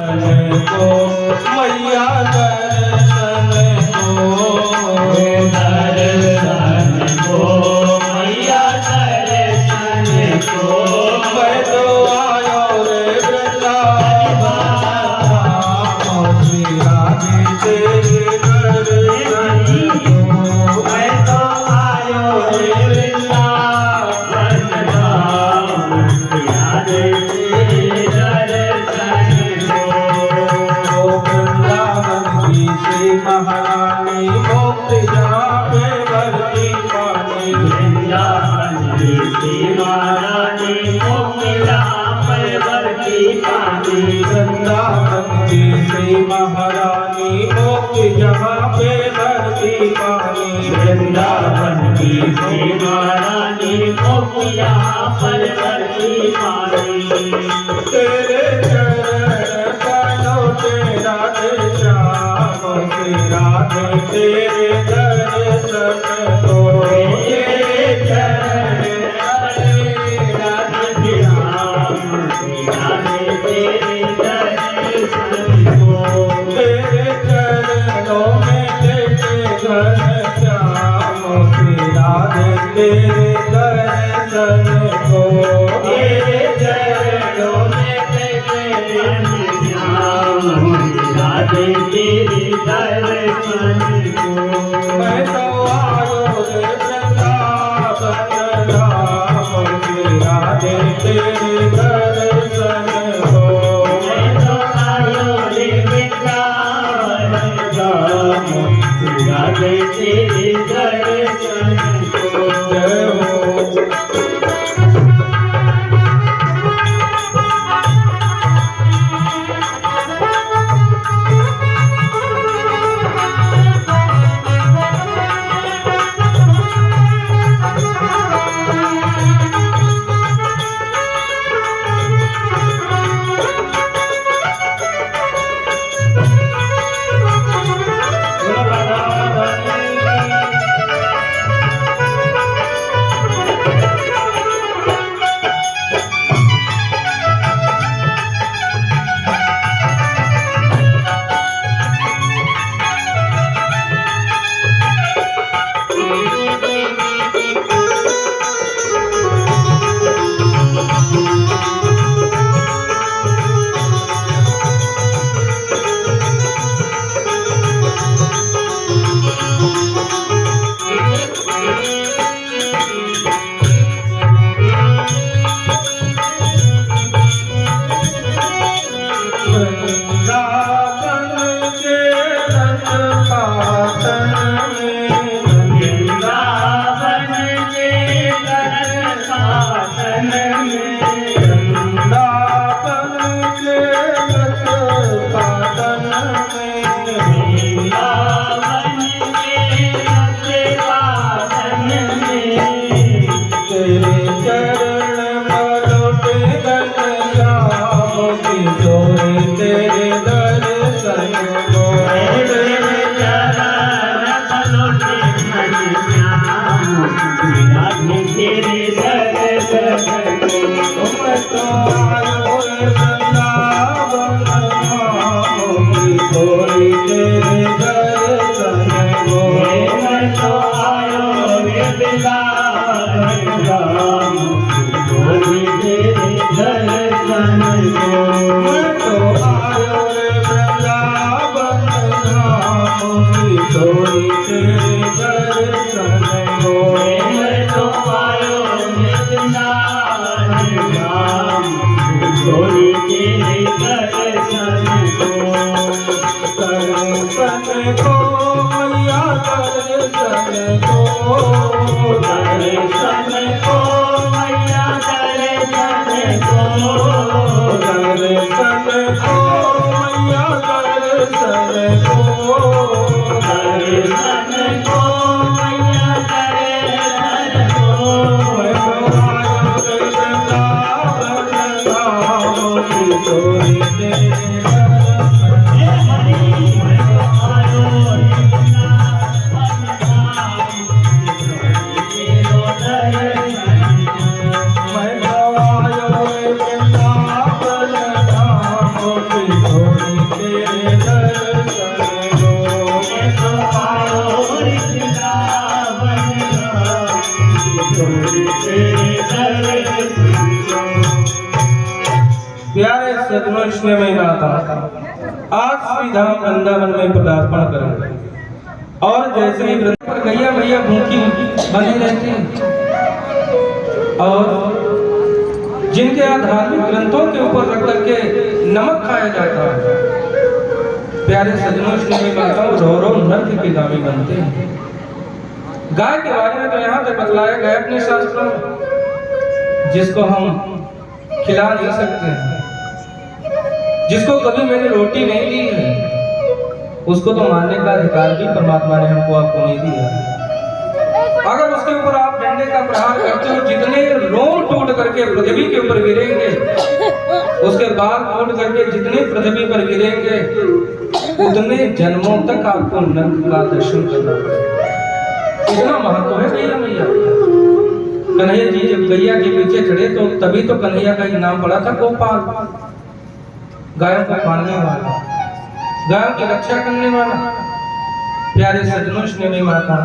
को मैया दर्शन को मैया दर्शन को मैं तो आयो रे वृंदावन श्री राधे तेरे दर्शन को मैं तो आयो रे वृंदावन श्री राधे तेरे दर्शन को वृंदावन की श्री महारानी मोक्ति जहाँ पे भरती पानी वृंदावन की श्री महारानी मोक्ति जहाँ पे भरती पानी वृंदावन की श्री महारानी मोक्ति जहाँ पे भरती पानी वृंदावन की श्री महारानी मोक्ति जहाँ पर भरती पानी तेरे चरण तेरा श्याम श्री राधे तेरे दर्शन को तेरे चरण राधे श्याम श्री राधे तेरे दर्शन को तेरे चरणों में तेरे घन श्याम श्री राधे तेरे दर्शन को तेरे चरणों में तेरे घन श्याम राधे तेरे दर्शन को मैं तो आयो रे वृंदावन धाम श्री राधे तेरे दर्शन को मैं तो आयो रे वृंदावन धाम श्री राधे तेरे दर्शन को जय हो। Oh तेरे दर्शन को मैं तो पारो वृंदावन तेरे दर्शन को। प्यारे सज्जनों, इसलिए मैं आता आज श्रीधाम वृंदावन में पदार्पण करूंगा और जैसे ही वृंदावन पर गैया मैया भूखी बनी रहती हैं और जिनके आधार्मिक ग्रंथों के ऊपर रख करके नमक खाया जाता है, प्यारे सज्जनों इसलिए मैं कहता हूँ रो रो नर्क के गामी बनते हैं। गाय के बारे में तो यहाँ पे बतलाया गया अपने शास्त्रों में, जिसको हम खिला नहीं सकते हैं, जिसको कभी मैंने रोटी नहीं दी है, उसको तो मारने का अधिकार भी परमात्मा ने हमको आपको नहीं दिया। अगर उसके ऊपर आप डंडे का प्रहार करते हो, जितने रोम टूट करके पृथ्वी के ऊपर गिरेंगे, उसके बाल टूट करके जितने पृथ्वी पर गिरेंगे, उतने जन्मों तक आपको नर्क का दर्शन करना पड़ेगा। इतना महत्व है गैया मैया। कन्हैया जी जब गैया के पीछे चढ़े तो तभी तो कन्हैया का नाम पड़ा था गोपाल, गायों को पालने वाला, गायों की रक्षा करने वाला। प्यारे सज्जनों, स्नेही माता,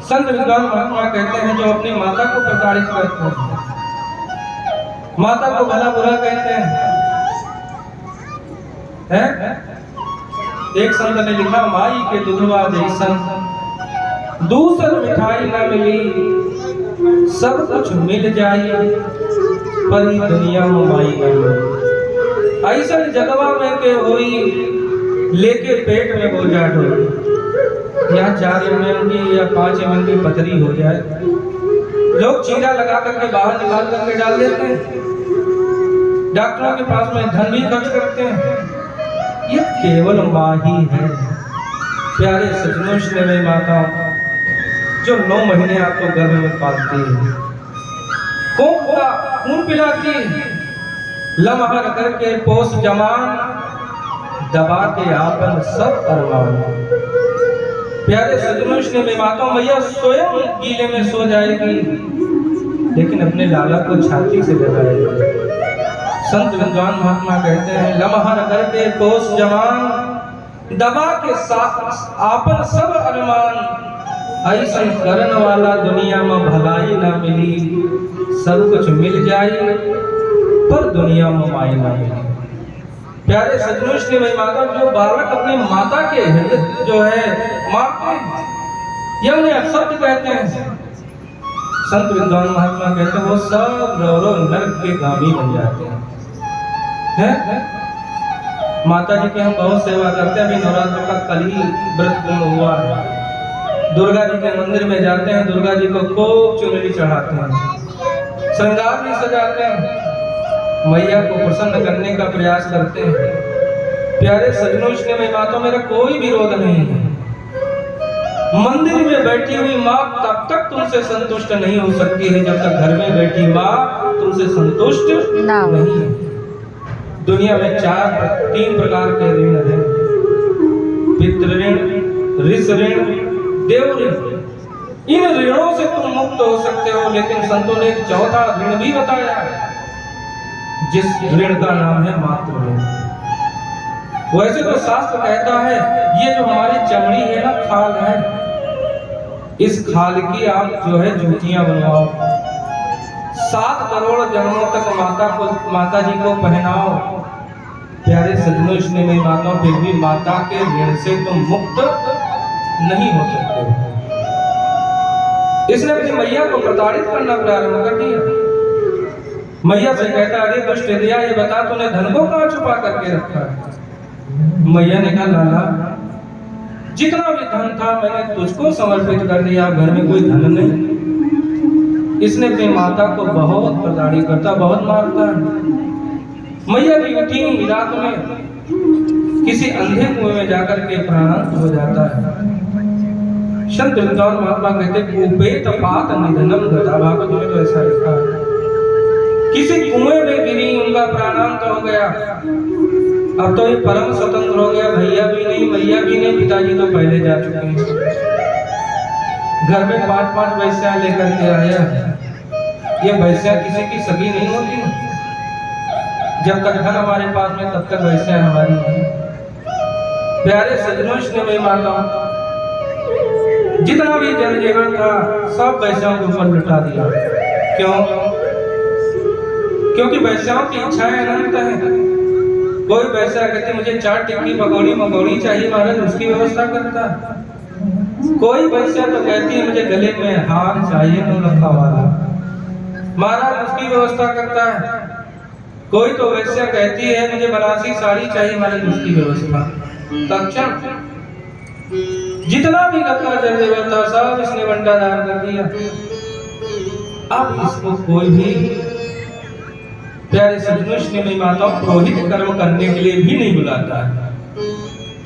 संत विद्वान महात्मा कहते हैं जो अपनी माता को प्रताड़ित करते हैं, माता को भला बुरा कहते हैं? एक संत ने लिखा, माई के दुधवा जैसन दूसर मिठाई न मिली, सब कुछ मिल जाई पर दुनिया में माई न मिली। ऐसा जगवा में के होई लेके पेट में बोझा ढोई, यहाँ 4 mm की या 5 mm की पथरी हो जाए, लोग चीरा लगा करके बाहर निकाल करके डाल देते हैं, डॉक्टरों के पास में धन भी खर्च करते हैं। ये केवल माँ ही है। प्यारे सज्जनों, स्नेही माता जो 9 महीने आपको गर्भ में पालती है, कोख का खून पिलाती है, लम्हा करके पोस जमान दबा के आपन सब अरमान। प्यारे सज्जनों, स्नेही माता, मैया स्वयं गीले में सो जाएगी लेकिन अपने लाला को छाती से लगाएगी। संत विद्वान महात्मा कहते हैं, लम्हा करके पोस जमान दबा के आपन सब अरमान, ऐसा करन वाला दुनिया में भलाई ना मिली, सब कुछ मिल जाए पर दुनिया में माई ना मिली। प्यारे सज्जनों, स्नेही माता, जो बालक अपनी माता के हृदय जो है मारते हैं या उन्हें अपशब्द कहते हैं, संत विद्वान महात्मा कहते हैं वो सब रो रो नर्क के गामी बन जाते हैं। माता जी की हम बहुत सेवा करते हैं। अभी नवरात्र का कल ही व्रत पूर्ण हुआ है। दुर्गा जी के मंदिर में जाते हैं, दुर्गा जी को खूब चुनरी चढ़ाते हैं, श्रृंगार भी सजाते हैं, मैया को प्रसन्न करने का प्रयास करते हैं। प्यारे सज्जनों, स्नेही माता, मेरा कोई विरोध नहीं है। मंदिर में बैठी हुई माँ तब तक तुमसे संतुष्ट नहीं हो सकती है जब तक घर में बैठी माँ तुमसे संतुष्ट नहीं है। दुनिया में 3 प्रकार के ऋण हैं, पितृ ऋण, ऋष ऋण, देव ऋण। इन ऋणों से तुम मुक्त हो सकते हो, लेकिन संतों ने 4था ऋण भी बताया है, जिस ऋण का नाम है मातृ ऋण। वैसे तो शास्त्र कहता है ये जो हमारी चमड़ी है ना, खाल है, इस खाल की आप जो है जूतियां बनवाओ, 7 करोड़ जन्मों तक माता जी को पहनाओ। प्यारे सज्जनों, स्नेही माता, फिर भी माता के ऋण से तुम मुक्त नहीं हो सकते। इसने अपनी मैया को प्रताड़ित करना प्रारंभ कर दिया। मैया से कहता, अरे दुष्ट दिया, ये बता तूने धन को कहाँ छुपा करके रखा है? मैया ने कहा, लाला जितना भी धन था मैंने तुझको समर्पित कर दिया, घर में कोई धन नहीं। इसने अपनी माता को बहुत प्रताड़ित करता, बहुत मारता है। मैया भी उठी रात में किसी अंधे कुएं में जाकर के प्राणांत हो जाता है। संत विद्वान महात्मा कहते, कुपेत पात निधनम गता, भागवत में तो ऐसा लिखा है। किसी कुएं में गिरी, उनका प्राणांत हो गया। अब तो ये परम स्वतंत्र हो गया, भैया भी नहीं, मैया भी नहीं, पिताजी तो पहले जा चुके हैं। घर में 5-5 वैश्या लेकर के आया। ये वैश्या किसी की सगी नहीं होती, जब तक धन हमारे पास में तब तक वैसे हमारी है। प्यारे सज्जनों, इसने मेरी माता जितना भी जन जीवन था सब वैश्याओं के ऊपर लुटा दिया। क्यों? क्योंकि वैश्याओं की इच्छाएं अनंत हैं। कोई वैश्या कहते मुझे 4 टिक्की पकौड़ी मकौड़ी चाहिए, महाराज उसकी व्यवस्था करता है। कोई वैश्या तो कहती है मुझे गले में हार चाहिए नौलखा वाला, महाराज उसकी व्यवस्था करता है। कोई तो वैश्या कहती है मुझे बनारसी साड़ी चाहिए, महाराज उसकी व्यवस्था। तक्षण जितना भी लता जल था सब इसने बंटाधार कर दिया। अब इसको कोई भी प्यारे सज्जनों ने मेरी माता पुरोहित कर्म करने के लिए भी नहीं बुलाता है।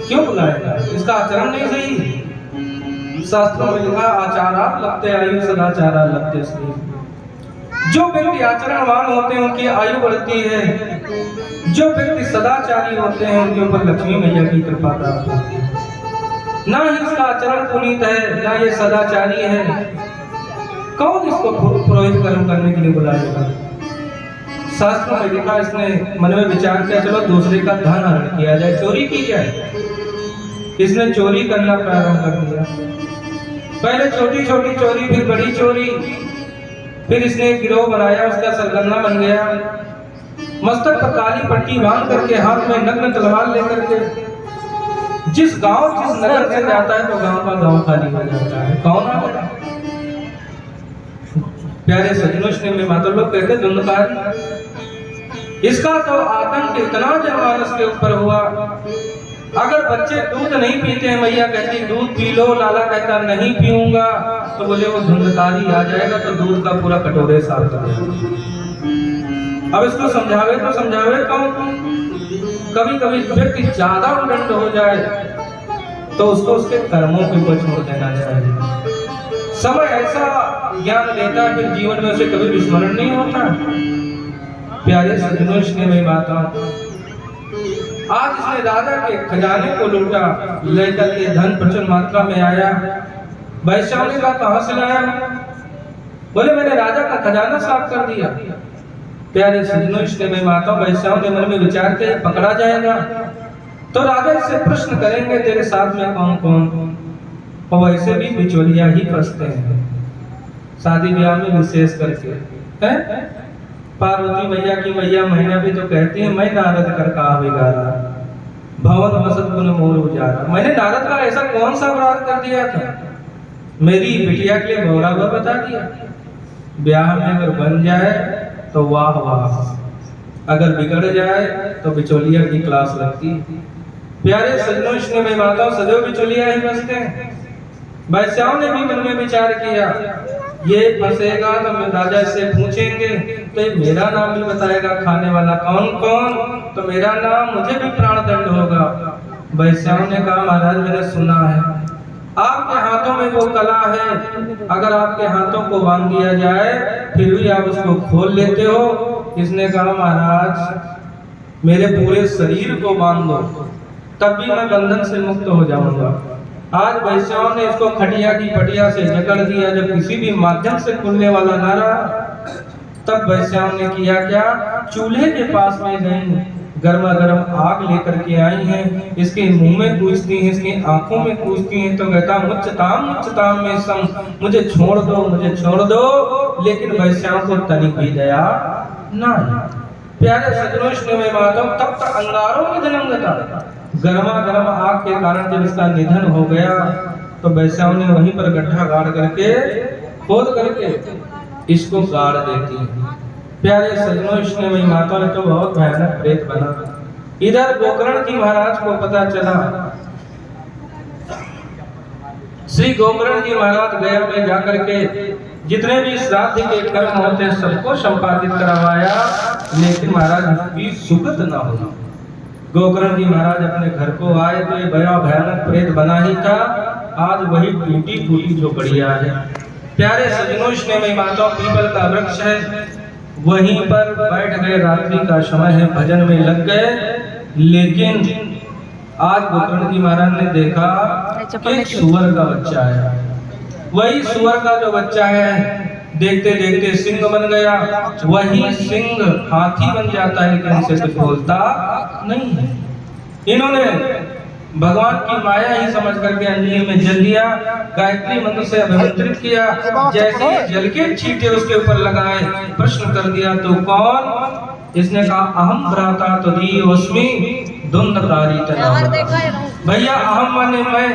क्यों बुलाएगा? इसका आचरण नहीं सही। शास्त्रों में लिखा आचारात लभते आयु सदाचारा लभते स्नेह। जो व्यक्ति आचरणवान होते हैं उनकी आयु बढ़ती है, जो व्यक्ति सदाचारी होते हैं उनके ऊपर लक्ष्मी मैया की कृपा प्राप्त होती है। ना ही इसका आचरण पुनीत है, ना ये सदाचारी है, कौन इसको पुरोहित कर्म करने के लिए बुलाएगा? शास्त्र में लिखा, इसने मन में विचार किया चलो दूसरे का धन हरण किया जाए, चोरी की जाए। इसने चोरी करना प्रारंभ कर दिया। पहले छोटी छोटी चोरी, फिर बड़ी चोरी, फिर इसने एक गिरोह बनाया, उसका सरगना बन गया। मस्तक पर काली पट्टी बांध करके हाथ में नग्न तलवार लेकर के जिस गांव जिस नगर से जाता है तो गांव का गांव खाली हो जाता है। कौन आ गया? प्यारे सज्जनों, ने में माता लोग कहते धुंधकार, इसका तो आतंक इतना जनमानस के ऊपर हुआ। अगर बच्चे दूध नहीं पीते हैं, मैया कहती दूध पी लो, लाला कहता नहीं पीऊंगा, तो बोले वो धुंधकारी आ जाएगा तो दूध का पूरा कटोरे साफ कर देगा। अब इसको समझावे तो समझावे कौन? कभी कभी व्यक्ति ज्यादा उद्दंड हो जाए तो उसको उसके कर्मों के ऊपर छोड़ देना चाहिए। समय ऐसा ज्ञान देता है, फिर जीवन में उसे कभी विस्मरण नहीं होता। प्यारे सज्जनों, ने मेरी माता आज इसने राजा के खजाने को लूटा, लेकर के धन प्रचुर मात्रा में आया। वैश्याओं ने कहा कहां से लाया? बोले मैंने राजा का खजाना साफ कर दिया। प्यारे सज्जनों, ने मेरी माता वैश्याओं ने मन में विचार किया पकड़ा जाएगा तो राजा इससे प्रश्न करेंगे तेरे साथ में कौन कौन? और वैसे भी बिचौलिया ही फंसते हैं शादी ब्याह में, विशेष करके है। पार्वती मैया की मैया महीना भी तो कहती है मैं नारद कर कहा बिगाड़ा, भवन वसत गुण मोर उजारा। मैंने नारद का ऐसा कौन सा अपराध कर दिया था? मेरी बिटिया के लिए भौरा हुआ बता दिया। ब्याह में अगर बन जाए तो वाह वाह, अगर बिगड़ जाए तो बिचौलिया की क्लास लगती। प्यारे सज्जनों, ने मेरी माता सदैव बिचौलिया ही फंसते हैं। वैश्याओं ने भी मन में विचार किया ये फंसेगा तो राजा से पूछेंगे तो ये मेरा नाम भी बताएगा, खाने वाला कौन कौन, तो मेरा नाम, मुझे भी प्राण दंड होगा। वैश्याओं ने कहा महाराज मैंने सुना है आपके हाथों में वो कला है, अगर आपके हाथों को बांध दिया जाए फिर भी आप उसको खोल लेते हो। इसने कहा महाराज मेरे पूरे शरीर को बांध दो तब भी मैं बंधन से मुक्त हो जाऊंगा। आज वैश्याओं ने इसको खटिया की पटिया से जकड़ दिया। जब किसी भी माध्यम से खुलने वाला ना रहा तब वैश्याओं ने किया क्या, चूल्हे के पास में गई, गर्मा गर्म आग लेकर के आई हैं, इसके मुंह में कूदती हैं, इसकी आंखों में कूदती हैं, तो कहता मुच्चताम में सम, मुझे छोड़ दो मुझे छोड़ दो। लेकिन वैश्याओं को तनिक भी दया ना। प्यारे सज्जनों, में माता तब तक अंगारों में जन्म लेता। गर्मा गर्म आग के कारण जब इसका निधन हो गया तो वैश्याओं ने वहीं पर गड्ढा गाड़ करके खोद करके इसको गाड़ देती है। प्यारे सज्जनों, इसने मेरी माता ने तो बहुत भयानक प्रेत बना। इधर गोकर्ण जी महाराज को पता चला। श्री गोकर्ण जी महाराज गया में जाकर के जितने भी श्राद्ध के कर्म होते हैं सबको संपादित करवाया, लेकिन महाराज भी सुगत ना हो। गोकर्ण जी महाराज अपने घर को आए तो ये बड़ा भयानक प्रेत बना ही था। आज वही टूटी फूटी झोपड़िया है। प्यारे सज्जनों, ने मेरी माता पीपल का वृक्ष है, वहीं पर बैठ गए, रात्रि का समय है, भजन में लग गए। लेकिन आज गोकर्ण जी महाराज ने देखा कि एक सुअर का बच्चा है। वही सुअर का जो बच्चा है देखते देखते सिंह बन गया। वही सिंह हाथी बन जाता है, लेकिन उनसे कुछ बोलता नहीं है। इन्होंने भगवान की माया ही समझ करके अंजलि में जल लिया, गायत्री मंत्र से अभिमंत्रित किया। जैसे ही जल के छींटे उसके ऊपर लगाए, प्रश्न कर दिया, तो कौन? इसने कहा अहम भ्राता तदीयोस्मि धुंधकारी तनाम। भैया अहम माने मैं,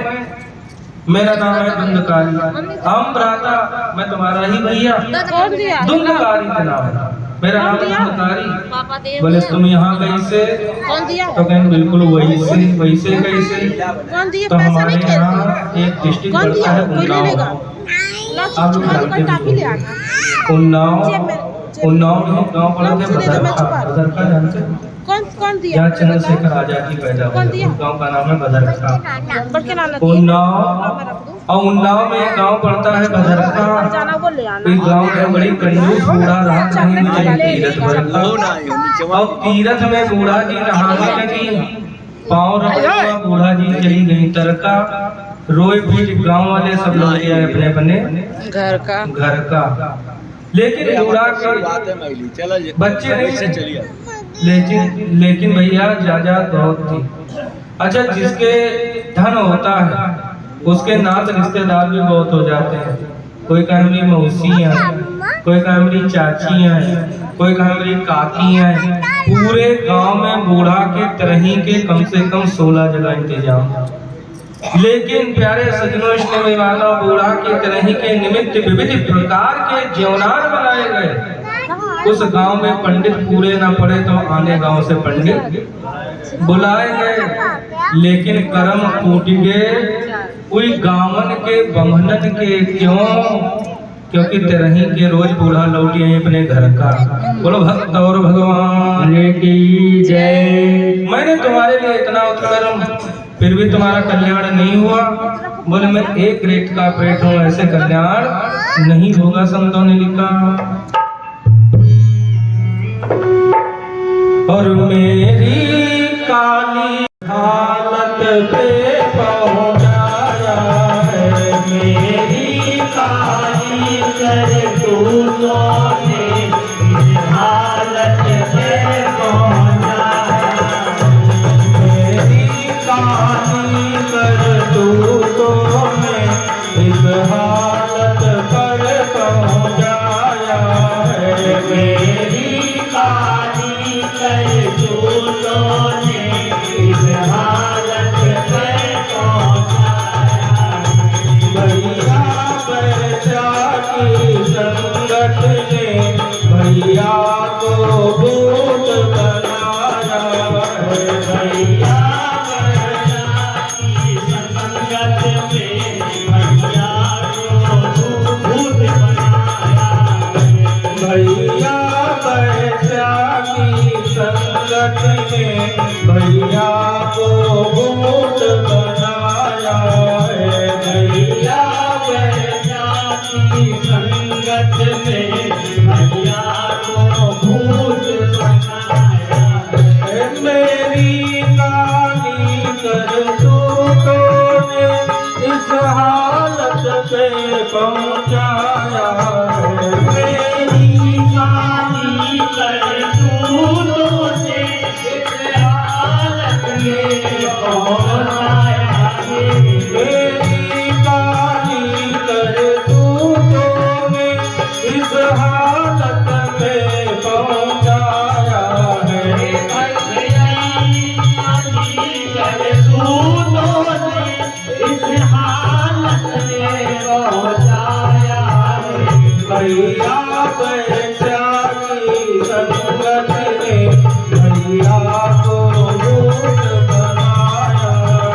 मेरा नाम है धुंधकारी। अहम भ्राता, मैं तुम्हारा ही भैया। धुंधकारी तनाम, मेरा नाम है धुंधकारी। बोले तुम यहाँ कैसे? तो कहें बिल्कुल वही से, वैसे कैसे? तो हमारे यहाँ एक डिस्ट्रिक्ट पड़ता है उन्नाव में गाँव पड़ा था बदरखा, जानते हैं? कौन दिया? यहाँ चंद्रशेखर आजाद जी पैदा हुए, गाँव का नाम है बदरखा। उन्नाव में गांव पड़ता है बदरखा। इस गांव में बड़ी कंजूस बूढ़ा रहा, कहीं तीरथ भरता। और तीरथ में बूढ़ा जी नहाने लगी, पाँव रखा, बूढ़ा जी चली गई तरका। रोए पीट गांव वाले सब लोग आए अपने अपने घर का। लेकिन बूढ़ा के बच्चे नहीं, लेकिन भैया जायदाद बहुत थी। अच्छा, जिसके धन होता है उसके नात रिश्तेदार भी बहुत हो जाते हैं। कोई कहे मेरी मौसियाँ, कोई कहे मेरी चाचियाँ, कोई कहे मेरी काकियाँ। पूरे गांव में बूढ़ा के तरही के कम से कम 16 जगह इंतजाम। लेकिन प्यारे सजनों, इसने मेवाना बूढ़ा के तरही के निमित्त विविध प्रकार के ज्योनार बनाए गए। उस गांव में पंडित पूरे न पड़े तो आने गांव से पंडित बुलाए गए। लेकिन कर्म टूट गए कोई गावन के बंधन के। क्यों? क्योंकि तरही के रोज बूढ़ा लौटी है अपने घर का। बोलो भक्त और भगवान की जय। मैंने तुम्हारे लिए इतना उत्कर्म, फिर भी तुम्हारा कल्याण नहीं हुआ। बोले मैं एक रेत का पेट हूँ, ऐसे कल्याण नहीं होगा, संतों ने लिखा। और मेरी काली हालत पे पहुंचाया है, मेरी काली करतूतों ने इस हालत पे पहुंचाया। मेरी काली करतूतों ने इस हालत पर पहुंचाया है, मेरी काली करतूतों ने इस हालत पे पहुंचाया। भैया पैसा की संगत ने भैया को भूत बनाया है, भैया पैसा की संगत में भैया को भूत बनाया है। भैया पैसा की संगत ने भैया को भूत बनाया है, भैया पैसा की संगत ने भैया को भूत बनाया है। मेरी काली करतूतों ने इस हालत पे पहुंचाया है, मेरी काली करतूतों ने इस हालत में पहुंचाया है, मेरी काली करतूतों ने इस हालत में पहुंचाया है। मेरी काली करतूतों ने इस हालत में पहुंचाया है, भैया पैसा की संगत ने भैया को भूत बनाया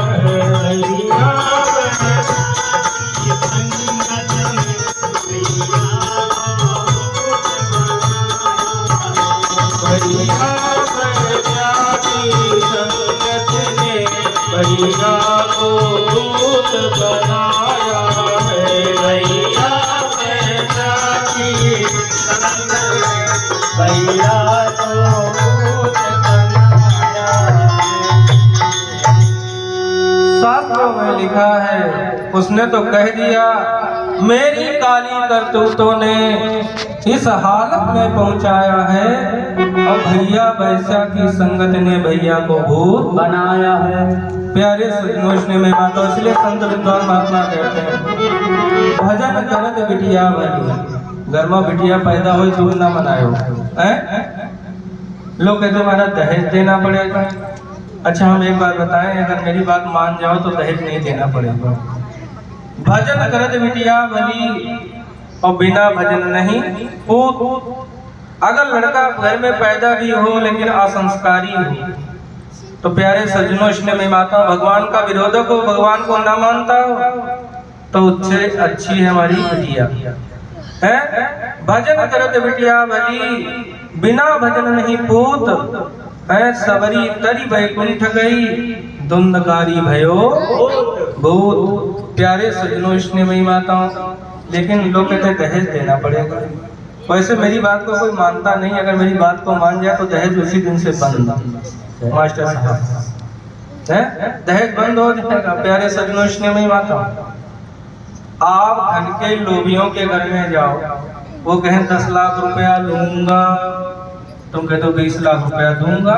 है, भैया पैसा की संगत ने भैया को भूत बनाया है, भैया पैसा की संगत ने भैया को भूत बनाया है। शास्त्रों में लिखा है, उसने तो कह दिया मेरी काली करतूतों ने इस हालत में पहुंचाया है और भैया वैसा की संगत ने भैया को भूत बनाया है। प्यारे सजनों में माता, इसलिए संत विद्वान महात्मा कहते हैं भजन करत बिटिया भरी, घर में बिटिया पैदा हो दूर ना मनायो। लोग कहते हमारा दहेज देना पड़ेगा। अच्छा हम एक बार बताएं, अगर मेरी बात मान जाओ तो दहेज नहीं देना पड़ेगा। भजन करत बिटिया भली और बिना भजन नहीं पूत। अगर लड़का घर में पैदा भी हो लेकिन असंस्कारी हो तो प्यारे सज्जनों, इसने में माता भगवान का विरोधक हो, भगवान को ना मानता हो तो उससे अच्छी है हमारी बिटिया है। भजन करत बिटिया भली बिना भजन नहीं पूत है। सबरी तरी बैकुंठ गई धुंधकारी भयो भूत। प्यारे सज्जनों, इसने में माताओं, लेकिन लोग कहते हैं दहेज देना पड़ेगा। वैसे मेरी बात को कोई मानता नहीं, अगर मेरी बात को मान जाए तो दहेज उसी दिन से बंद। मास्टर साहब है, दहेज बंद हो जाएगा। प्यारे सज्जनों, इसने में माताओं, आप धन के लोभियों के घर में जाओ, वो कहें 10 लाख रुपया दूंगा, तुम कहते हो 20 लाख रुपया दूंगा,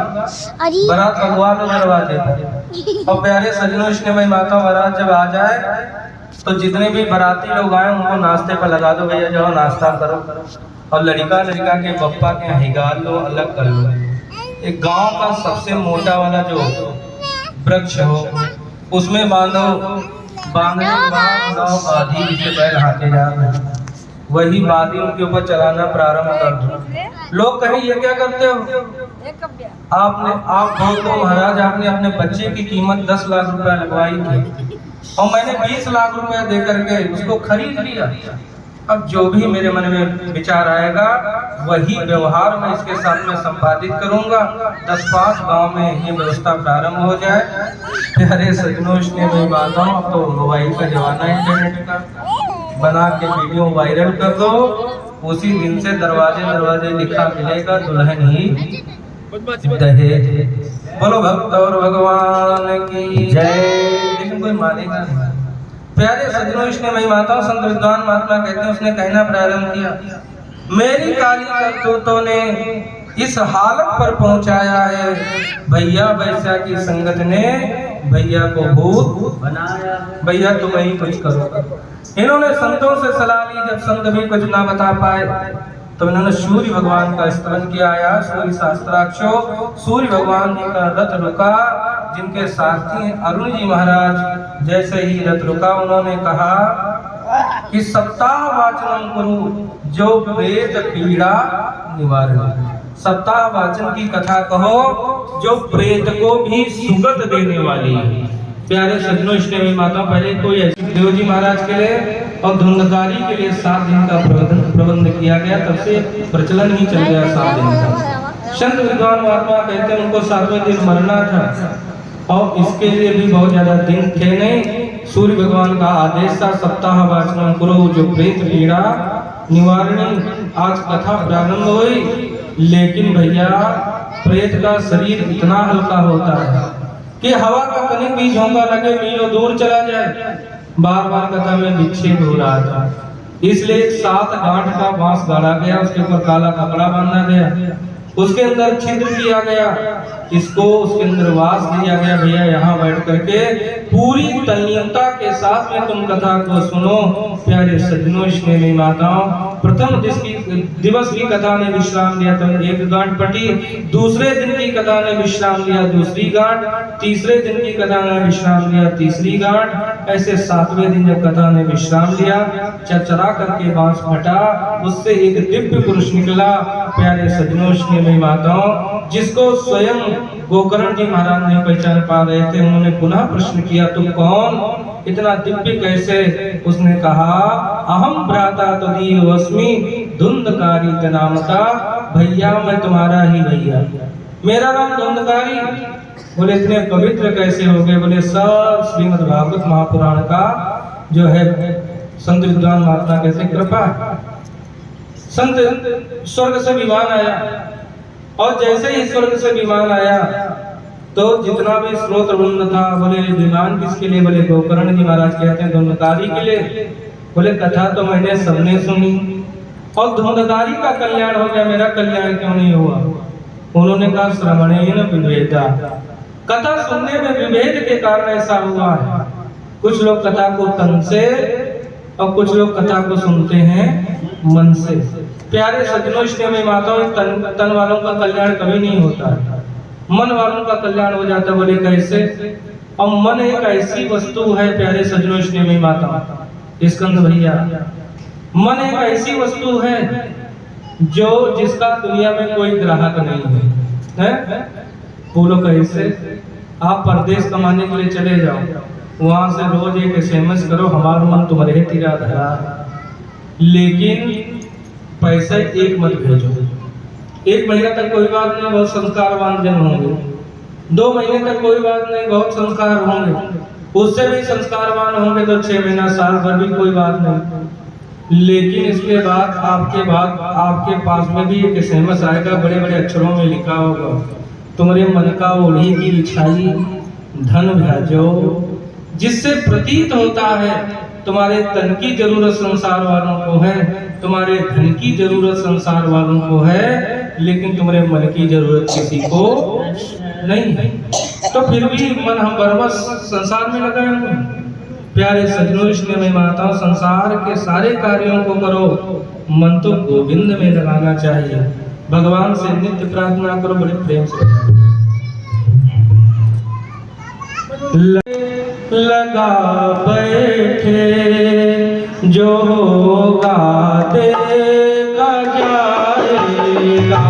बारात अगवा लो दरवाजे पर। और प्यारे सज्जनों, इसने में माता, बारात जब आ जाए तो जितने भी बाराती लोग आए उनको नाश्ते पर लगा दो, भैया जाओ नाश्ता करो। और लड़का के पप्पा के यहाँ हिगाल लो, अलग कर लो। एक गांव का सबसे मोटा वाला जो वृक्ष हो उसमें बांधो, बांधने के बाद आधी पीछे बैल हाथे जा रहे हैं, वही बादी उनके ऊपर चलाना प्रारंभ कर दो। लोग कहें ये क्या करते हो आप बोलो महाराज, आपने अपने बच्चे की कीमत 10 लाख रुपया लगवाई थी और मैंने 20 लाख रुपया दे करके उसको खरीद लिया। अब जो भी मेरे मन में विचार आएगा वही व्यवहार में इसके साथ में संपादित करूंगा। 10-5 गांव में ये व्यवस्था प्रारंभ हो जाए। प्यारे सज्जनों, इसने मेरी बातों, अब तो मोबाइल का जमाना है, इंटरनेट का, बना के वीडियो वायरल कर दो, उसी दिन से दरवाजे लिखा मिलेगा दुल्हन ही दहेज। बोलो भक्त और भगवान की जय। लेकिन कोई मानेगा नहीं। प्यारे सज्जनों, इसने मेरी माता, संत विद्वान महात्मा कहते हैं, उसने कहना प्रारंभ किया, मेरी काली करतूतों ने इस हालत पर पहुंचाया है, भैया वैसा की संगत ने भैया को भूत बनाया। भैया तुम ही कुछ करो। इन्होंने संतों से सलाह ली, जब संत भी कुछ ना बता पाए तो इन्होंने सूर्य भगवान का स्तवन किया। आया सूर्य शास्त्राक्षो, सूर्य भगवान जी का रथ रुका, जिनके सारथी अरुण जी महाराज। जैसे ही रथ रुका उन्होंने कहा कि सप्ताह वाचनम करो, जो प्रेत पीड़ा निवारण। सप्ताह वाचन की कथा कहो जो प्रेत को भी सुगंध देने वाली है। प्यारे सज्जनों, इसलिए माता, पहले कोई ऐसी देव जी महाराज के लिए और धुंधकारी के लिए 7 दिन का प्रबंध किया गया, तब से प्रचलन ही चल गया 7 दिन का। संत विद्वान महात्मा कहते हैं उनको 7वें दिन मरना था और इसके लिए भी बहुत ज्यादा दिन थे नहीं। सूर्य भगवान का आदेश था, सप्ताह वाचनम करो, जो प्रेत पीड़ा निवारणी। आज कथा प्रारंभ हुई, लेकिन भैया प्रेत का शरीर इतना हल्का होता है कि हवा का कनिक भी झोंका लगे मीलों दूर चला जाए। बार बार कथा में विक्षेप हो रहा था, इसलिए 7 गांठ का बांस गाड़ा गया, उसके ऊपर काला कपड़ा बांधा गया, उसके अंदर छिद्र किया गया, इसको उसके अंदर वास दिया गया। भैया यहाँ बैठ करके पूरी तल्लीनता के साथ में तुम कथा को सुनो। प्यारे सज्जनों, स्नेही माताओं, प्रथम दिवस की कथा ने विश्राम लिया तो 1 गांठ पटी, दूसरे दिन की कथा ने विश्राम लिया 2री गांठ, तीसरे दिन की कथा ने विश्राम लिया 3री गांठ। ऐसे 7वें दिन जब कथा ने विश्राम लिया, चरचरा करके बांस फटा, उससे एक दिव्य पुरुष निकला। प्यारे सज्जनों, स्नेही माताओं, जिसको स्वयं गोकर्ण जी महाराज नहीं पहचान पा रहे थे, उन्होंने पुनः प्रश्न किया, तुम कौन, इतना दिव्य कैसे? उसने कहा, अहम भ्राता तदीयस्मि धुंधकारी नामता। भैया मैं तुम्हारा ही भैया, मेरा नाम धुंधकारी। बोले इतने पवित्र कैसे हो गए? बोले सब श्रीमद् भागवत महापुराण का जो है संत विद्वान महात्मा कैसे कृपा। संत स्वर्ग से विमान आया और जैसे ही स्वर्ग से विमान आया तो जितना भी स्रोत वृंद था, बोले विमान किसके लिए? बोले गोकर्ण जी महाराज कहते हैं धुंधकारी के लिए। बोले कथा तो मैंने सबने सुनी और धुंधकारी का कल्याण हो गया, मेरा कल्याण क्यों नहीं हुआ? उन्होंने कहा श्रवणेन विभेदा, कथा सुनने में विभेद के कारण ऐसा हुआ है। कुछ लोग कथा को तन से और कुछ लोग कथा को सुनते हैं मन से। प्यारे सज्जनों, इसलिए मैं माताओं, तन वालों का कल्याण कभी नहीं होता है, मन वालों का कल्याण हो जाता है। बोले कैसे? और मन एक ऐसी वस्तु है प्यारे सज्जनों, इसलिए मैं माता स्कंद भैया, मन एक ऐसी वस्तु है जो जिसका दुनिया में कोई ग्राहक नहीं है। बोलो कैसे? आप परदेश कमाने के लिए चले जाओ, वहां से रोज एक SMS करो, हमारा मन तुम्हारे तीरा धरा, लेकिन पैसे एक मत भेजो। 1 महीना तक कोई बात नहीं, बहुत संस्कारवान जन होंगे। 2 महीने तक कोई बात नहीं, बहुत संस्कार होंगे। उससे भी संस्कारवान होंगे तो 6 महीना साल भर भी कोई बात नहीं। लेकिन इसके बाद आपके पास में भी एक SMS आएगा, बड़े बड़े अक्षरों में लिखा होगा, तुम्हारे मन का ओढ़ी की इच्छाई धन भेजो, जिससे प्रतीत होता है तुम्हारे तन की जरूरत संसार वालों को है, तुम्हारे धन की जरूरत संसार वालों को है, लेकिन तुम्हारे मन की जरूरत किसी को नहीं है। तो फिर भी मन हम बरबस संसार में लगाए हुए हैं। प्यारे सज्जनों, इसलिए मैं माताओं, संसार के सारे कार्यों को करो, मन तो गोविंद में लगाना चाहिए। भगवान से नित्य प्रार्थना करो, बड़े प्रेम से लगा बैठे, जो होगा देखा जाएगा।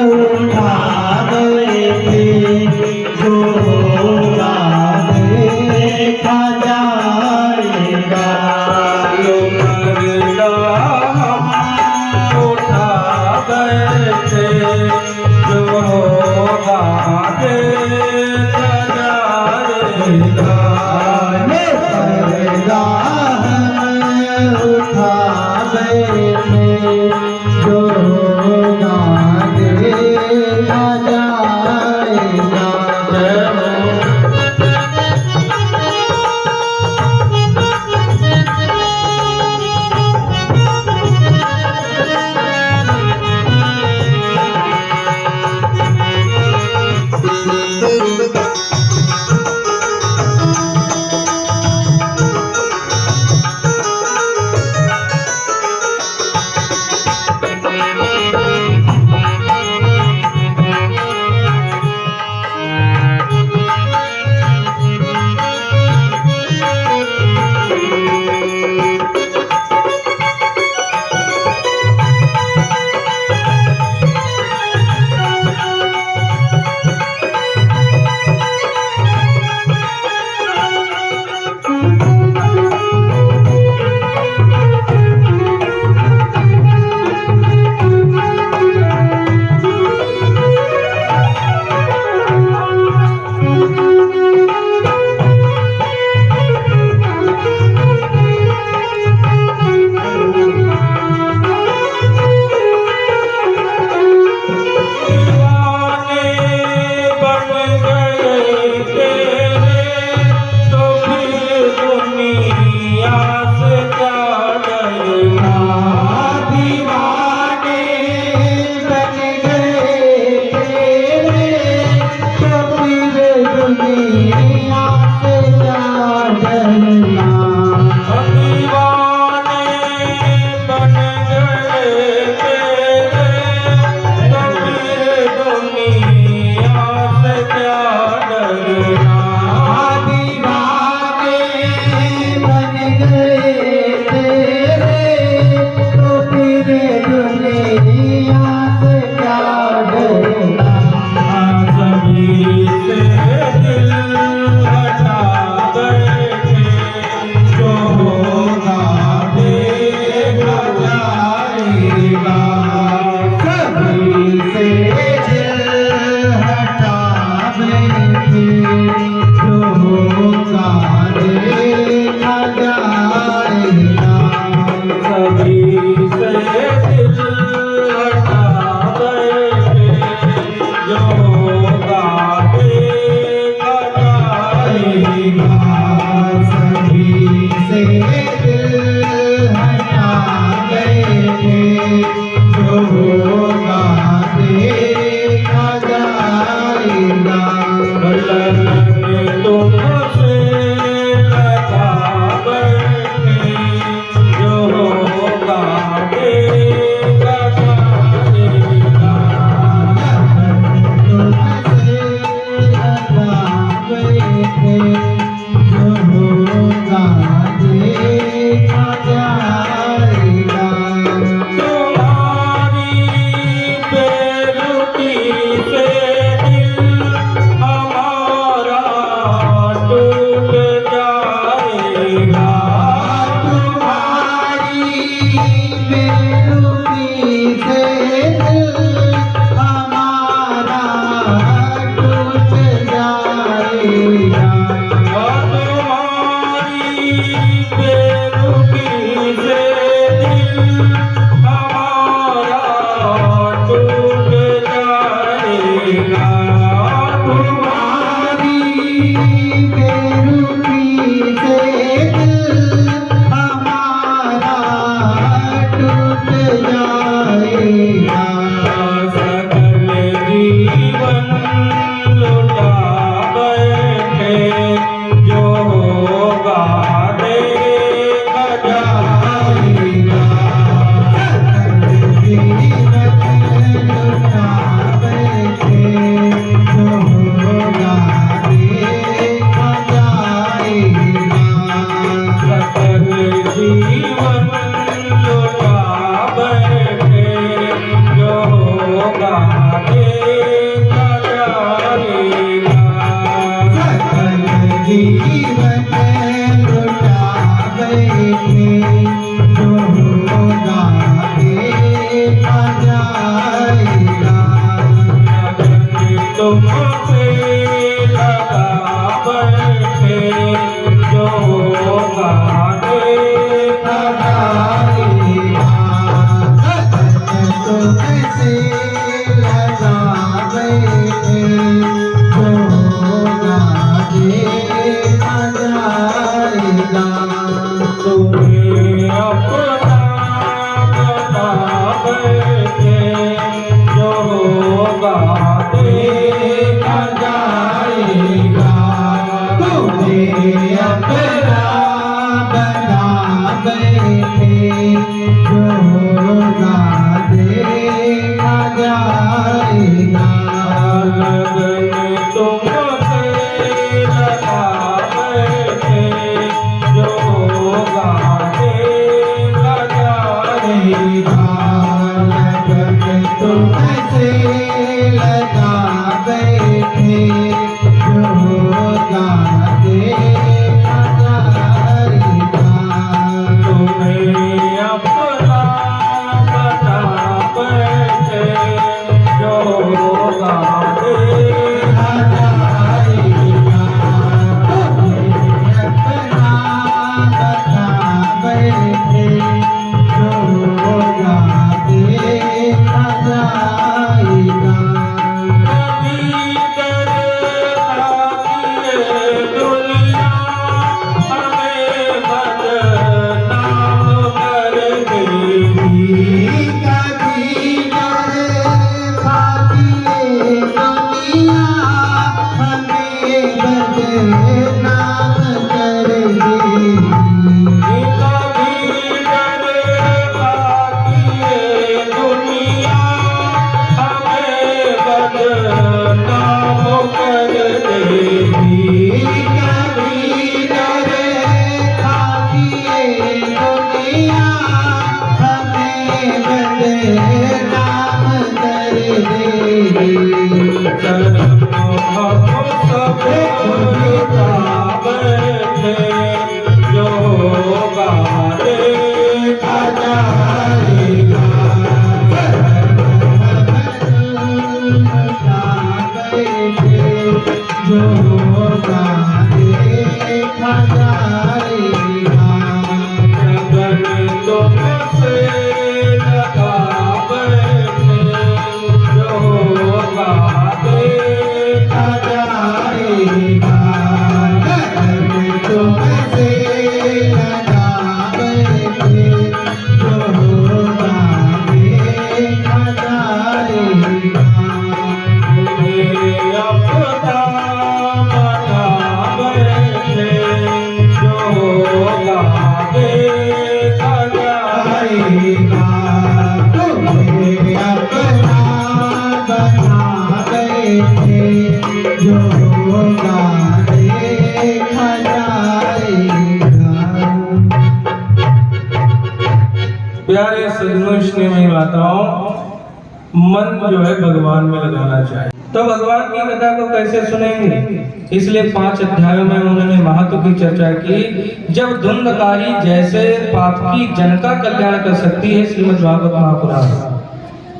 उठा सभी से दिल हटा गए थे, जो होगा देखा जाएगा। तुमसे लगा बैठे, जो होगा देखा जाएगा। तुमसे लगा बैठे, जो होगा देखा जाएगा। तुम्हारी बेरुखी से दिल हमारा टूट जाएगा। तुम्हारी बेरुखी से दिल हमारा टूट जाएगा। तुम्हारी बेरुखी से दिल हमारा टूट जाएगा। तुम्हारी बेरुखी से दिल हमारा टूट जाएगा। सकल जीवन लुटा बैठे, जो होगा देखा जाएगा। सकल जीवन लुटा बैठे, जो होगा देखा जाएगा। तुमसे लगा बैठे, जो होगा देखा जाएगा। तुम्हें अपना बना बैठे, जो होगा देखा जाएगा। तुम्हें अपना बना बैठे, जो होगा देखा जाएगा। लगन तुमसे लगा बैठे, जो होगा देखा जाएगा। लगन तुमसे लगा बैठे, जो होगा देखा जाएगा। तुम्हें अपना बना प्यारे सज्जनों, स्नेही माताओं, मन जो है भगवान में लगाना चाहिए। तो भगवान की कथा को कैसे सुनेंगे? इसलिए 5 अध्यायों में उन्होंने महत्व की चर्चा की। जब धुंधकारी जैसे पातकी जन का कल्याण कर सकती है श्रीमद् भागवत महापुराण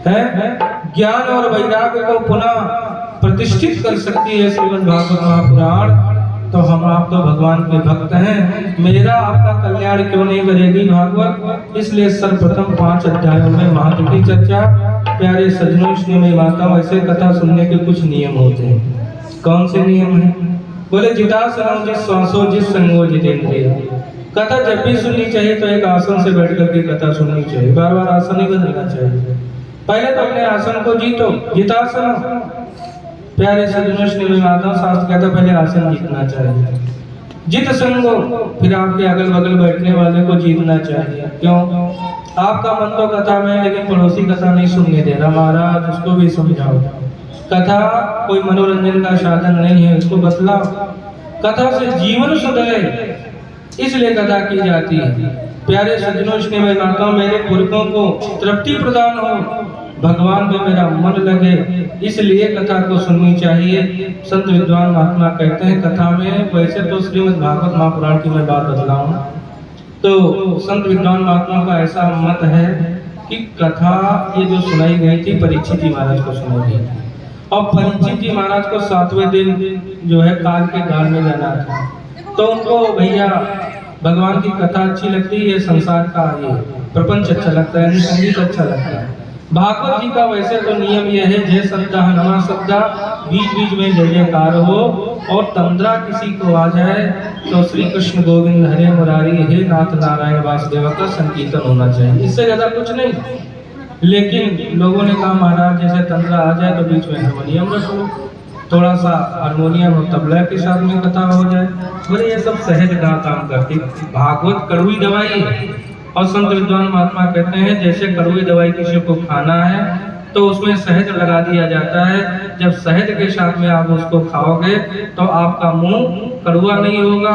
है, ज्ञान और वैराग्य को पुनः प्रतिष्ठित कर सकती है श्रीमद् भागवत महापुराण, तो हम आप तो भगवान के भक्त हैं, मेरा आपका कल्याण क्यों नहीं करेगी भागवत? इसलिए सर्वप्रथम 5 अध्यायों में महत्व की चर्चा। प्यारे सज्जनों, स्नेही माताओं, ऐसे कथा सुनने के कुछ नियम होते हैं। कौन से नियम हैं? बोले जितासनो जिस श्वासो जिस संगो जितेंद्रिय। कथा जब भी सुननी चाहिए तो एक आसन से बैठ करके कथा सुननी चाहिए, बार बार आसन नहीं बदलना चाहिए। पहले तो अपने आसन को जीतो, जितासन। प्यारे सज्जनों, स्नेही माताओं, शास्त्र कहता पहले आसन जीतना चाहिए। जित संगो, फिर आपके अगल बगल बैठने वाले को जीतना चाहिए। क्यों? आपका मन तो कथा में, लेकिन पड़ोसी कथा नहीं सुनने दे रहा। महाराज उसको भी समझाओ, कथा कोई मनोरंजन का साधन नहीं है, उसको बतलाओ। कथा से जीवन सुधरे, इसलिए कथा की जाती है। प्यारे सज्जनों, स्नेही माताओं, मेरे पुरखों को तृप्ति प्रदान हो, भगवान में मेरा मन लगे, इसलिए कथा को सुननी चाहिए। संत विद्वान महात्मा कहते हैं कथा में, वैसे तो श्रीमद् भागवत महापुराण की मैं बात बतलाऊं तो संत विद्वान महात्मा का ऐसा मत है कि कथा ये जो सुनाई गई थी परीक्षित जी महाराज को सुनाई गई थी, और परीक्षित जी महाराज को 7वें दिन जो है काल के गाड़ में जाना था, तो उनको भैया भगवान की कथा अच्छी लगती है, संसार का ये प्रपंच अच्छा लगता है, संगीत अच्छा लगता है। भागवत जी का वैसे तो नियम यह है, जय शब्दा नमा शब्दा, बीच बीच में जय जयकार हो, और तंद्रा किसी को आ जाए तो श्री कृष्ण गोविंद हरे मुरारी हे नाथ नारायण वासुदेव का संकीर्तन होना चाहिए, इससे ज्यादा कुछ नहीं। लेकिन लोगों ने कहा महाराज जैसे तंद्रा आ जाए तो बीच में हारमोनियम रख लो, थोड़ा सा हारमोनियम और तबला के साथ में कथा हो जाए। बोले ये सब सहज का काम करती, भागवत कड़वी दवाई है। और संत विद्वान महात्मा कहते हैं जैसे कड़वी दवाई किसी को खाना है तो उसमें शहद लगा दिया जाता है, जब शहद के साथ में आप उसको खाओगे तो आपका मुंह कड़वा नहीं होगा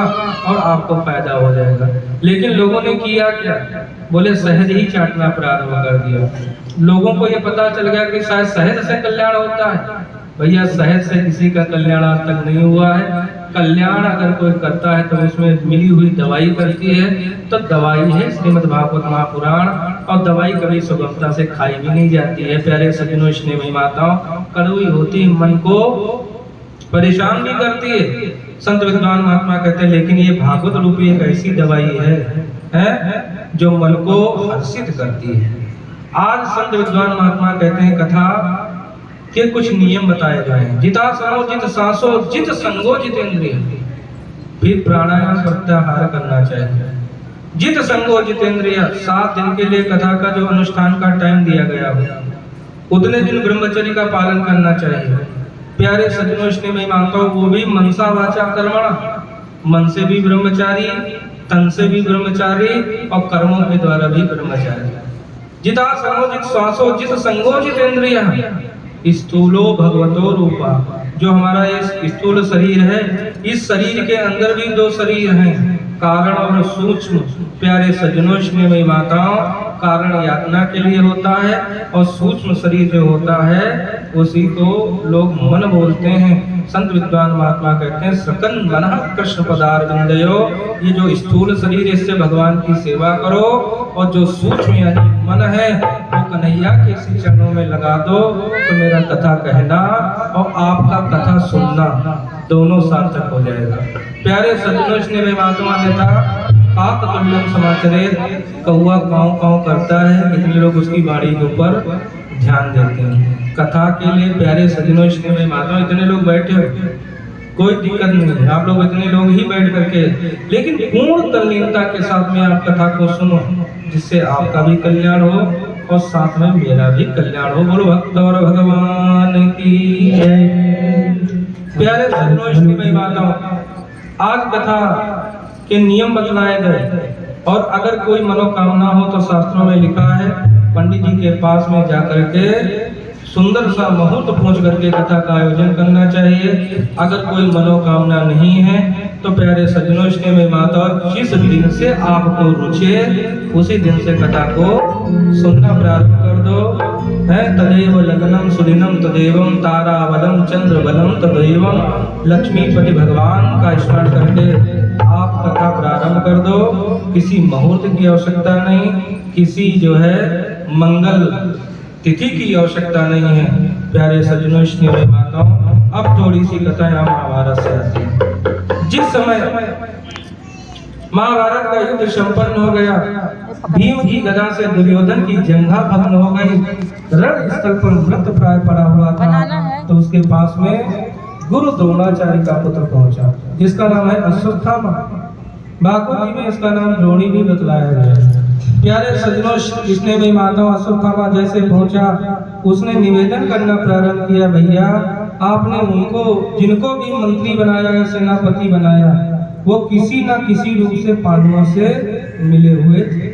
और आपको फायदा हो जाएगा। लेकिन लोगों ने किया क्या? बोले शहद ही चाटना प्रारंभ कर दिया। लोगों को ये पता चल गया कि शायद शहद से कल्याण होता है। भैया शहद से किसी का कल्याण आज तक नहीं हुआ है। कल्याण अगर कोई करता है तो उसमें मिली हुई दवाई करती है, तो दवाई है श्रीमद् भागवत महापुराण, और दवाई कभी सुगमता से खाई भी नहीं जाती है। प्यारे सज्जनों, स्नेही माताओं, कड़वी होती मन को परेशान भी करती है। संत विद्वान महात्मा कहते हैं लेकिन ये भागवत रूपी एक ऐसी दवाई है जो मन को हर्षित करती है। आज संत विद्वान महात्मा कहते हैं कथा के कुछ नियम बताए गए हैं। जितासनो जित सांसो जित संगो जितेंद्रिय, फिर प्राणायाम प्रत्याहार करना चाहिए। जित संगो जितेंद्रिय, 7 दिन के लिए कथा का जो अनुष्ठान का टाइम दिया गया हो उतने दिन ब्रह्मचर्य का पालन करना चाहिए। प्यारे सज्जनों, स्नेही माताओं, वो भी मनसा वाचा कर्मणा, मन से भी ब्रह्मचारी, तन से भी ब्रह्मचारी, और कर्मों के द्वारा भी ब्रह्मचारी। जितासनो जित श्वासो जित संगो जितेंद्रिय, स्थूलो भगवतो रूपा, जो हमारा ये स्थूल शरीर है, इस शरीर के अंदर भी 2 शरीर हैं, कारण और सूक्ष्म। प्यारे सज्जनों, स्नेही माताओं, कारण यातना के लिए होता है और सूक्ष्म शरीर जो होता है उसी को लोग मन बोलते हैं। संत विद्वान महात्मा कहते हैं सकन मनः कृष्ण पदारविंदयो, ये जो स्थूल शरीर इससे भगवान की सेवा करो, और जो सूक्ष्म यानी मन है वो कन्हैया के श्री चरणों में लगा दो, तो मेरा कथा कहना और आपका कथा सुनना दोनों सार्थक हो जाएगा। प्यारे सज्जनों, स्नेही माताओं, अन्यथा काक तुल्यम समाचरेत, कौआ काँव काँव करता है, इतने लोग उसकी वाणी के ऊपर ध्यान देते हैं। कथा के लिए प्यारे सज्जनों, स्नेही माताओं, इतने लोग बैठे हो, कोई दिक्कत नहीं है, आप लोग इतने लोग ही बैठ करके, लेकिन पूर्ण तल्लीनता के साथ में आप कथा को सुनो, जिससे आपका भी कल्याण हो और साथ में मेरा भी कल्याण हो। बोलो भक्त और भगवान की जय। प्यारे सज्जनों, स्नेही माताओं, आज कथा के नियम बतलाए गए, और अगर कोई मनोकामना हो तो शास्त्रों में लिखा है पंडित जी के पास में जाकर के सुंदर सा मुहूर्त पूछ करके कथा का आयोजन करना चाहिए। अगर कोई मनोकामना नहीं है तो प्यारे सज्जनों, स्नेह माता, जिस दिन से आपको रुचे उसी दिन से कथा को सुनना प्रारंभ कर दो। है तदेव लग्नम सुदिनम तदेवम ताराबलम चंद्रबलम तदेवम, लक्ष्मीपति भगवान का स्मरण करके आप कथा प्रारंभ कर दो। किसी मुहूर्त की आवश्यकता नहीं, किसी जो है मंगल तिथि की आवश्यकता नहीं है। प्यारे सज्जनों, स्नेह माताओं, अब थोड़ी सी कथाएं महाभारत से आती हैं। जिस समय महाभारत का युद्ध संपन्न हो गया, भीम की गदा से दुर्योधन की जंघा भग्न हो गई, रण स्थल पर मृत प्राय पड़ा हुआ था, तो उसके पास में गुरु द्रोणाचार्य का पुत्र पहुंचा, जिसका नाम है अश्वत्थामा। भागवत जी में इसका नाम द्रोणी भी बतलाया गया है। प्यारे सज्जनों, इसने भी माता अश्वत्थामा जैसे पहुंचा, उसने निवेदन करना प्रारंभ किया, भैया आपने उनको जिनको भी मंत्री बनाया या सेनापति बनाया, वो किसी ना किसी रूप से पांडवों से मिले हुए थे।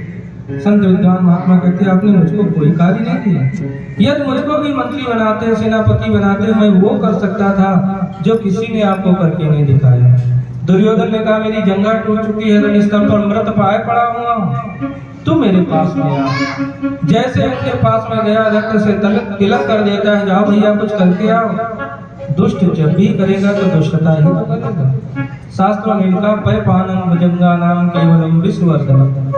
संत विद्वान महात्मा कहते हैं, आपने मुझको कोई कार्य नहीं किया। यदि मुझको भी मंत्री बनाते, सेनापति बनाते, मैं वो कर सकता था जो किसी ने आपको करके नहीं दिखाया। दुर्योधन ने कहा, मेरी जंघा टूट चुकी है, रण स्थल पर मृत प्राय पड़ा हुआ हूं, तू मेरे पास में आ। जैसे उनके पास में गया, रक्त से तिलक कर देता है, जाओ भैया कुछ करके आओ। दुष्ट जब भी करेगा तो दुष्टता ही तो करेगा। शास्त्रों ने लिखा, पैपानम भुजंगा नाम केवलम विश्ववर्धनम।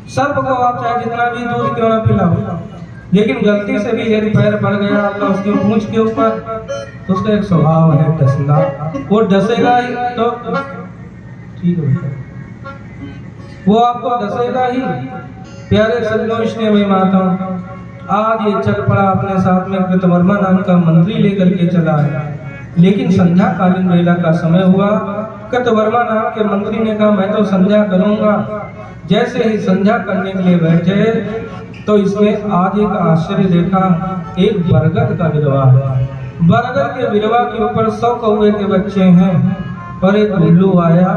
सर्प को आप चाहे जितना भी दूध क्यों ना पिलाओ, लेकिन गलती से भी यदि पैर पड़ गया आपका उसकी पूंछ के ऊपर, तो उसका एक स्वभाव है डसना, वो डसेगा ही तो ठीक है, वो आपको डसेगा ही। प्यारे सज्जनों, स्नेह माता, आज ये चल पड़ा अपने साथ में कृतवर्मा नाम का मंत्री लेकर के चला है, लेकिन संध्या कालीन वेला का समय हुआ। कृतवर्मा नाम के मंत्री ने कहा, मैं तो संध्या करूंगा। जैसे ही संध्या करने के लिए बैठे तो इसमें आज एक आश्चर्य देखा, एक बरगद का विरवा है। बरगद के विरवा के ऊपर 100 कौवे के बच्चे हैं, और एक उल्लू आया,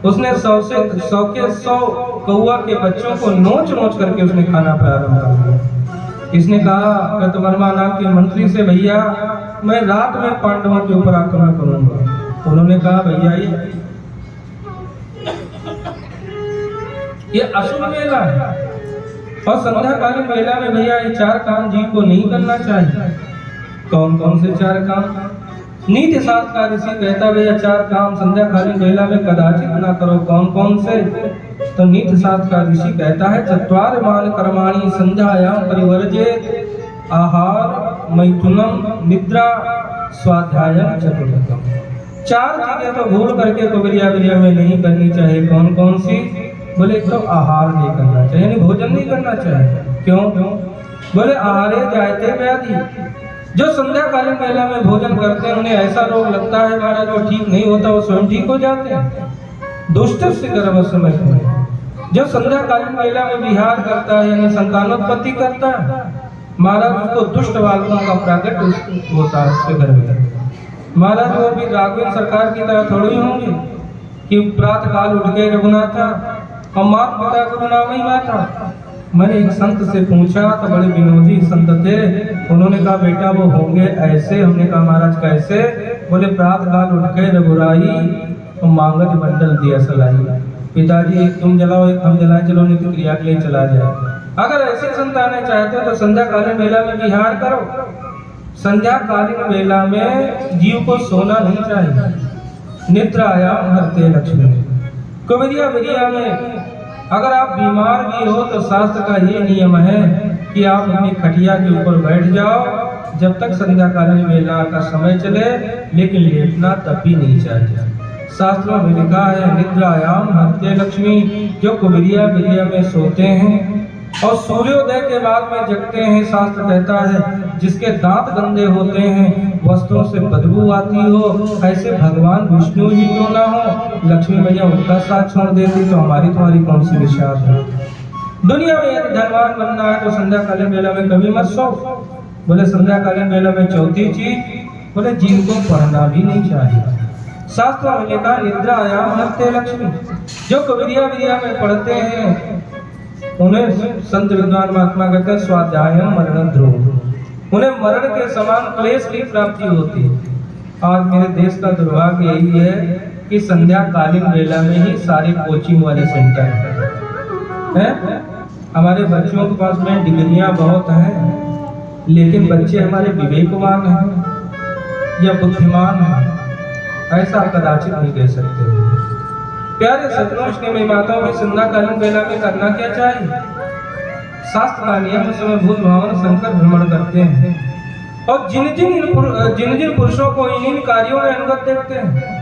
उसने 100 के 100 कौवा के बच्चों को नोच नोच करके उसने खाना प्रारंभ कर दिया। इसने कहा कृतवर्मा नाम के मंत्री से, भैया मैं रात में पांडवों के ऊपर आक्रमण करूंगा। उन्होंने कहा, भैया ये अशुभ मेला है, और संध्याकालीन मेला में भैया ये 4 काम जीव को नहीं करना चाहिए। कौन कौन से 4 काम? नीति शास्त्र का ऋषि कहता है, भैया 4 काम संध्याकालीन मेला में कदाचित ना करो। कौन कौन से? तो नीति शास्त्र का ऋषि कहता है, चत्वार मान कर्माणि संध्यायां परिवर्जे, आहार मैथुनम निद्रा स्वाध्यायम चतुर्थकम। 4 चीजें तो भूल करके कबरिया बिरिया में नहीं करनी चाहिए। कौन कौन सी? बोले तो आहार नहीं करना चाहिए, यानी भोजन नहीं करना चाहिए। क्यों? बोले आहारे जायते व्याधि। जो संध्याकालीन मेला में भोजन करते हैं उन्हें ऐसा रोग लगता है महाराज, वो ठीक नहीं होता, वो स्वयं ठीक हो जाते हैं। दुष्ट से गर्भस्थ में जो संध्याकालीन मेला में विहार करता है, यानी संतानोत्पत्ति करता है, महाराज उसको दुष्ट बालकों का प्राकट होता है उसके घर में। महाराज वो भी राघवेंद्र सरकार की तरह थोड़ी होंगे कि प्रातः काल उठ के रघुनाथा और माता पिता को नाम ही माता। मैंने एक संत से पूछा तो बड़े विनोदी संत थे, उन्होंने कहा बेटा वो होंगे ऐसे। हमने कहा महाराज कैसे? बोले प्रातः काल उठ के रघुराई और मांगज मंडल दिया सलाई। पिताजी एक तुम जलाओ एक हम जलाएं, चलो नित्य क्रिया के लिए चला जाए। अगर ऐसे संतानें चाहते हो तो संध्याकालीन मेला में विहार करो। संध्याकालीन मेला में जीव को सोना नहीं चाहिए। निद्रायाम हरते लक्ष्मी। कबरिया बिरिया में अगर आप बीमार भी हो तो शास्त्र का ये नियम है कि आप अपनी खटिया के ऊपर बैठ जाओ जब तक संध्याकालीन मेला का समय चले, लेकिन लेटना तब भी नहीं चाहिए। शास्त्रों में लिखा है, निद्रायाम हरते लक्ष्मी। जो कबरिया बिरिया में सोते हैं और सूर्योदय के बाद में जगते हैं, शास्त्र कहता है जिसके दांत गंदे होते हैं, वस्त्रों से बदबू आती हो, ऐसे भगवान विष्णु ही क्यों ना हो, लक्ष्मी मैया उनका साथ छोड़ देती तो हमारी तुम्हारी कौन सी विश्वास है। दुनिया में यदि धनवान बनना है तो संध्याकालीन मेला में कभी मत सो। बोले संध्याकालीन मेला में चौथी चीज, बोले जीव को पढ़ना भी नहीं चाहिए। शास्त्रों में लिखा, निद्रायाम हरते लक्ष्मी। जो कबरिया बिरिया में पढ़ते हैं उन्हें संत विद्वान महात्मा कहते हैं स्वाध्यायम मरण ध्रुव। उन्हें मरण के समान क्लेश की प्राप्ति होती है। आज मेरे देश का दुर्भाग्य यही है कि संध्याकालीन वेला में ही सारे कोचिंग वाले सेंटर हैं। हमारे बच्चों के पास में डिग्रियां बहुत हैं, लेकिन बच्चे हमारे विवेकवान हैं या बुद्धिमान हैं, ऐसा कदाचित नहीं कह सकते। प्यारे सज्जनों, इसलिए माताओं में संध्याकालीन वेला में करना क्या चाहिए? शास्त्र का नियम समय भूत भावन शंकर भ्रमण करते हैं और जिन जिन पुरुषों को इन कार्यों में अनुगत देखते हैं